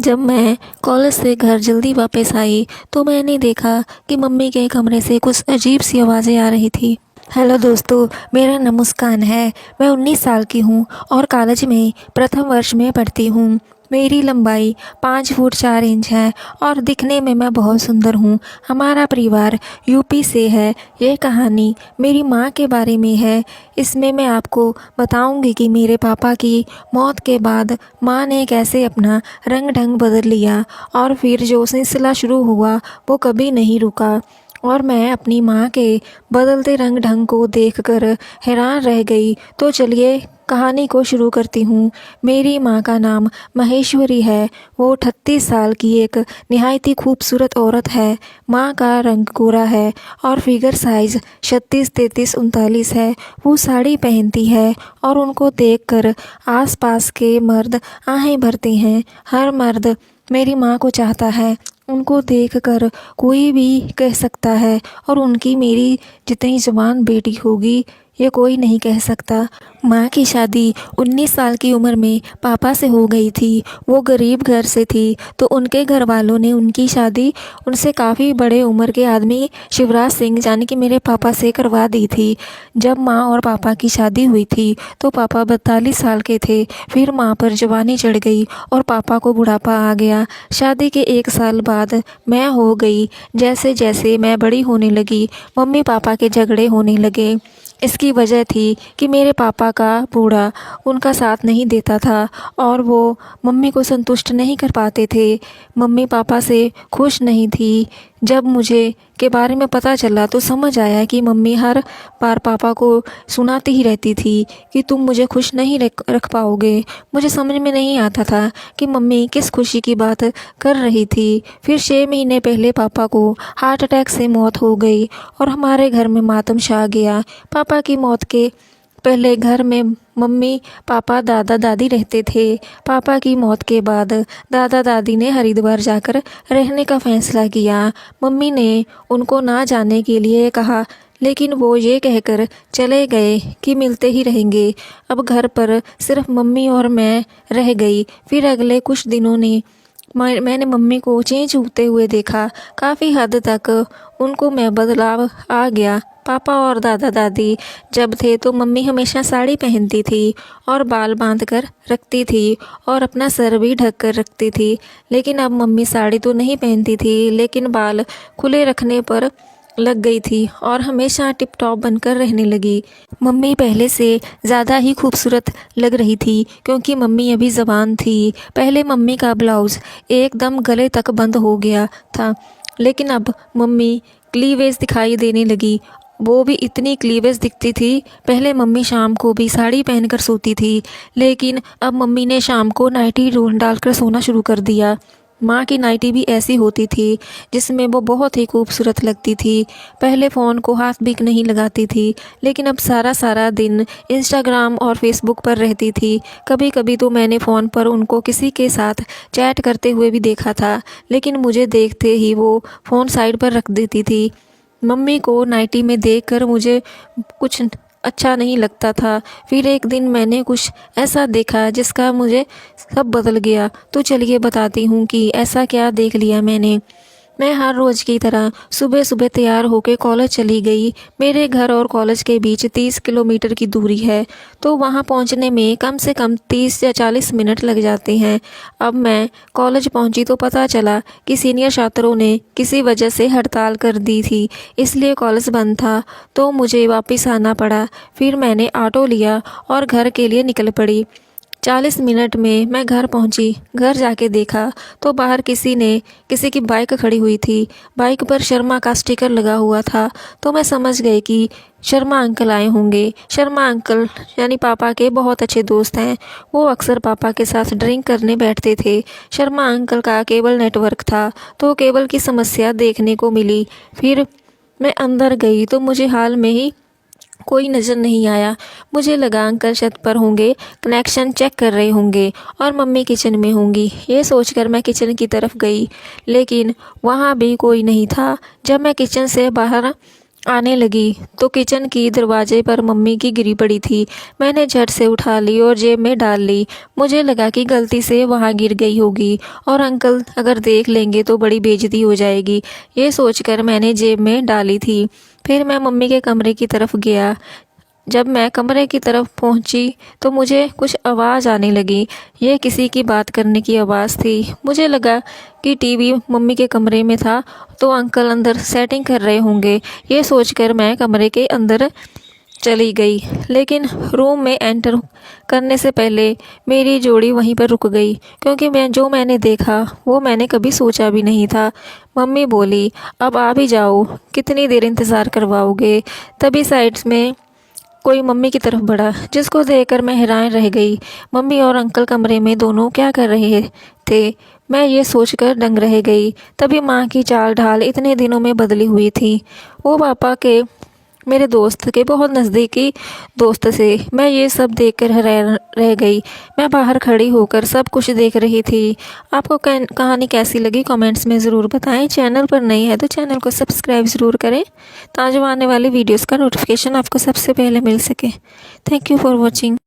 जब मैं कॉलेज से घर जल्दी वापस आई तो मैंने देखा कि मम्मी के कमरे से कुछ अजीब सी आवाज़ें आ रही थी। हेलो दोस्तों, मेरा नाम मुस्कान है। मैं 19 साल की हूँ और कॉलेज में प्रथम वर्ष में पढ़ती हूँ। मेरी लंबाई 5 फुट 4 इंच है और दिखने में मैं बहुत सुंदर हूँ। हमारा परिवार यूपी से है। ये कहानी मेरी माँ के बारे में है। इसमें मैं आपको बताऊंगी कि मेरे पापा की मौत के बाद माँ ने कैसे अपना रंग ढंग बदल लिया और फिर जो सिलसिला शुरू हुआ वो कभी नहीं रुका। और मैं अपनी माँ के बदलते रंग ढंग को देखकर हैरान रह गई। तो चलिए कहानी को शुरू करती हूँ। मेरी माँ का नाम महेश्वरी है। वो 38 साल की एक निहायत ही खूबसूरत औरत है। माँ का रंग गोरा है और फिगर साइज 36, 33, 39 है। वो साड़ी पहनती है और उनको देखकर आसपास के मर्द आहें भरते हैं। हर मर्द मेरी माँ को चाहता है। उनको देखकर कोई भी कह सकता है और उनकी मेरी जितनी जवान बेटी होगी ये कोई नहीं कह सकता। माँ की शादी 19 साल की उम्र में पापा से हो गई थी। वो गरीब घर से थी तो उनके घर वालों ने उनकी शादी उनसे काफ़ी बड़े उम्र के आदमी शिवराज सिंह यानी कि मेरे पापा से करवा दी थी। जब माँ और पापा की शादी हुई थी तो पापा 42 साल के थे। फिर माँ पर जवानी चढ़ गई और पापा को बुढ़ापा आ गया। शादी के 1 साल बाद मैं हो गई। जैसे जैसे मैं बड़ी होने लगी मम्मी पापा के झगड़े होने लगे। इसकी वजह थी कि मेरे पापा का बूढ़ा उनका साथ नहीं देता था और वो मम्मी को संतुष्ट नहीं कर पाते थे। मम्मी पापा से खुश नहीं थी। जब मुझे के बारे में पता चला तो समझ आया कि मम्मी हर बार पापा को सुनाती ही रहती थी कि तुम मुझे खुश नहीं रख पाओगे। मुझे समझ में नहीं आता था कि मम्मी किस खुशी की बात कर रही थी। फिर 6 महीने पहले पापा को हार्ट अटैक से मौत हो गई और हमारे घर में मातम छा गया। पापा की मौत के पहले घर में मम्मी पापा दादा दादी रहते थे। पापा की मौत के बाद दादा दादी ने हरिद्वार जाकर रहने का फैसला किया। मम्मी ने उनको ना जाने के लिए कहा लेकिन वो ये कहकर चले गए कि मिलते ही रहेंगे। अब घर पर सिर्फ मम्मी और मैं रह गई। फिर अगले कुछ दिनों ने मैंने मम्मी को चेंज होते हुए देखा। काफ़ी हद तक उनको में बदलाव आ गया। पापा और दादा दादी जब थे तो मम्मी हमेशा साड़ी पहनती थी और बाल बांध कर रखती थी और अपना सर भी ढक कर रखती थी। लेकिन अब मम्मी साड़ी तो नहीं पहनती थी लेकिन बाल खुले रखने पर लग गई थी और हमेशा टिप टॉप बनकर रहने लगी। मम्मी पहले से ज़्यादा ही खूबसूरत लग रही थी क्योंकि मम्मी अभी जवान थी। पहले मम्मी का ब्लाउज़ एकदम गले तक बंद हो गया था लेकिन अब मम्मी क्लीवेज दिखाई देने लगी। वो भी इतनी क्लीवेज दिखती थी। पहले मम्मी शाम को भी साड़ी पहनकर सोती थी लेकिन अब मम्मी ने शाम को नाइटी डालकर सोना शुरू कर दिया। माँ की नाइटी भी ऐसी होती थी जिसमें वो बहुत ही खूबसूरत लगती थी। पहले फ़ोन को हाथ भी नहीं लगाती थी लेकिन अब सारा सारा दिन इंस्टाग्राम और फेसबुक पर रहती थी। कभी कभी तो मैंने फ़ोन पर उनको किसी के साथ चैट करते हुए भी देखा था लेकिन मुझे देखते ही वो फ़ोन साइड पर रख देती थी। मम्मी को नाइटी में देखकर मुझे कुछ अच्छा नहीं लगता था। फिर एक दिन मैंने कुछ ऐसा देखा जिसका मुझे सब बदल गया। तो चलिए बताती हूँ कि ऐसा क्या देख लिया मैंने। मैं हर रोज़ की तरह सुबह सुबह तैयार होकर कॉलेज चली गई। मेरे घर और कॉलेज के बीच 30 किलोमीटर की दूरी है तो वहाँ पहुँचने में कम से कम 30 या 40 मिनट लग जाते हैं। अब मैं कॉलेज पहुँची तो पता चला कि सीनियर छात्रों ने किसी वजह से हड़ताल कर दी थी इसलिए कॉलेज बंद था तो मुझे वापस आना पड़ा। फिर मैंने ऑटो लिया और घर के लिए निकल पड़ी। 40 मिनट में मैं घर पहुंची। घर जाके देखा तो बाहर किसी की बाइक खड़ी हुई थी। बाइक पर शर्मा का स्टिकर लगा हुआ था तो मैं समझ गई कि शर्मा अंकल आए होंगे। शर्मा अंकल यानी पापा के बहुत अच्छे दोस्त हैं। वो अक्सर पापा के साथ ड्रिंक करने बैठते थे। शर्मा अंकल का केबल नेटवर्क था तो केबल की समस्या देखने को मिली। फिर मैं अंदर गई तो मुझे हाल में ही कोई नज़र नहीं आया। मुझे लगा अंकल छत पर होंगे, कनेक्शन चेक कर रहे होंगे और मम्मी किचन में होंगी। ये सोचकर मैं किचन की तरफ गई लेकिन वहाँ भी कोई नहीं था। जब मैं किचन से बाहर आने लगी तो किचन की दरवाजे पर मम्मी की गिरी पड़ी थी। मैंने झट से उठा ली और जेब में डाल ली। मुझे लगा कि गलती से वहाँ गिर गई होगी और अंकल अगर देख लेंगे तो बड़ी बेइज्जती हो जाएगी। ये सोचकर मैंने जेब में डाली थी। फिर मैं मम्मी के कमरे की तरफ गया। जब मैं कमरे की तरफ पहुंची तो मुझे कुछ आवाज़ आने लगी। ये किसी की बात करने की आवाज़ थी। मुझे लगा कि टीवी मम्मी के कमरे में था तो अंकल अंदर सेटिंग कर रहे होंगे। ये सोचकर मैं कमरे के अंदर चली गई, लेकिन रूम में एंटर करने से पहले मेरी जोड़ी वहीं पर रुक गई, क्योंकि मैंने देखा वो मैंने कभी सोचा भी नहीं था। मम्मी बोली, अब आ भी जाओ, कितनी देर इंतज़ार करवाओगे। तभी साइड्स में कोई मम्मी की तरफ बढ़ा, जिसको देखकर मैं हैरान रह गई। मम्मी और अंकल कमरे में दोनों क्या कर रहे थे, मैं ये सोचकर दंग रह गई। तभी माँ की चाल ढाल इतने दिनों में बदली हुई थी। वो पापा के मेरे दोस्त के बहुत नज़दीकी दोस्त से। मैं ये सब देखकर हैरान रह गई। मैं बाहर खड़ी होकर सब कुछ देख रही थी। आपको कहानी कैसी लगी कमेंट्स में ज़रूर बताएं। चैनल पर नई है तो चैनल को सब्सक्राइब ज़रूर करें, ताज़ा आने वाली वीडियोस का नोटिफिकेशन आपको सबसे पहले मिल सके। Thank you for watching.